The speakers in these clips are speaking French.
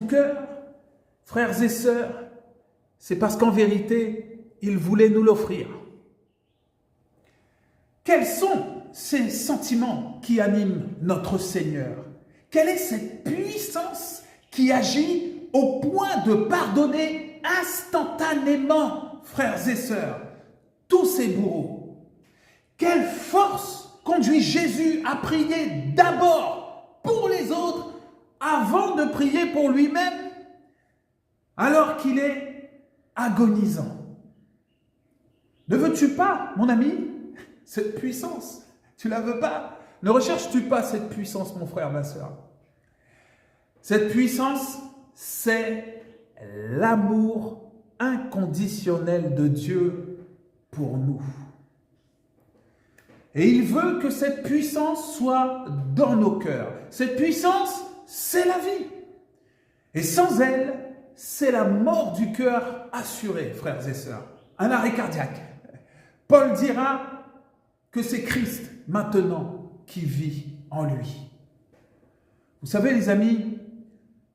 cœur, frères et sœurs, c'est parce qu'en vérité, il voulait nous l'offrir. Quels sont ces sentiments qui animent notre Seigneur? Quelle est cette puissance qui agit au point de pardonner instantanément, frères et sœurs, tous ces bourreaux? Quelle force conduit Jésus à prier d'abord pour les autres avant de prier pour lui-même, alors qu'il est agonisant? Ne veux-tu pas, mon ami, cette puissance? Tu ne la veux pas? Ne recherches-tu pas cette puissance, mon frère, ma sœur? Cette puissance, c'est l'amour inconditionnel de Dieu pour nous. Et il veut que cette puissance soit dans nos cœurs. Cette puissance, c'est la vie. Et sans elle, c'est la mort du cœur assurée, frères et sœurs. Un arrêt cardiaque. Paul dira que c'est Christ maintenant qui vit en lui. Vous savez, les amis,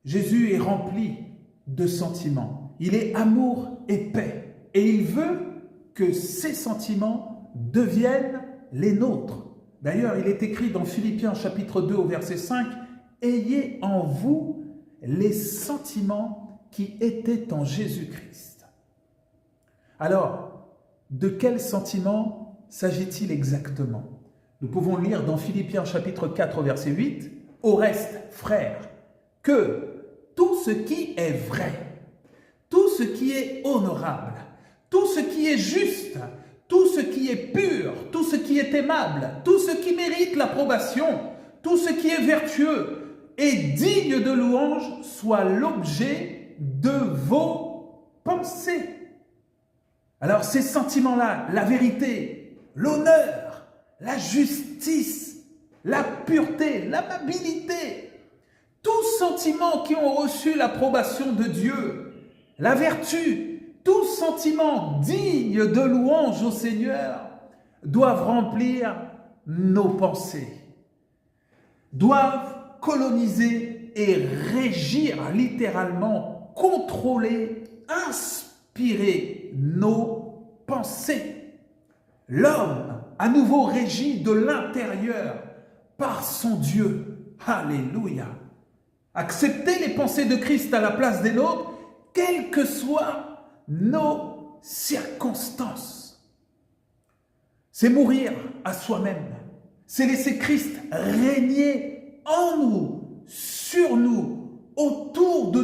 Jésus est rempli de sentiments. Il est amour et paix. Et il veut que ces sentiments deviennent les nôtres. D'ailleurs, il est écrit dans Philippiens chapitre 2 au verset 5, « Ayez en vous les sentiments qui étaient en Jésus-Christ. » Alors, de quels sentiments s'agit-il exactement? Nous pouvons lire dans Philippiens chapitre 4 verset 8, « Au reste, frères, que tout ce qui est vrai, tout ce qui est honorable, tout ce qui est juste, tout ce qui est pur, tout ce qui est aimable, tout ce qui mérite l'approbation, tout ce qui est vertueux et digne de louange soit l'objet de vos pensées. » Alors ces sentiments-là, la vérité, l'honneur, la justice, la pureté, l'amabilité, tous sentiments qui ont reçu l'approbation de Dieu, la vertu, tous sentiments dignes de louange au Seigneur doivent remplir nos pensées, doivent coloniser et régir, littéralement, contrôler, inspirer nos pensées. L'homme, à nouveau régi de l'intérieur par son Dieu. Alléluia. Accepter les pensées de Christ à la place des nôtres, quelles que soient nos circonstances. C'est mourir à soi-même. C'est laisser Christ régner en nous, sur nous, autour de nous.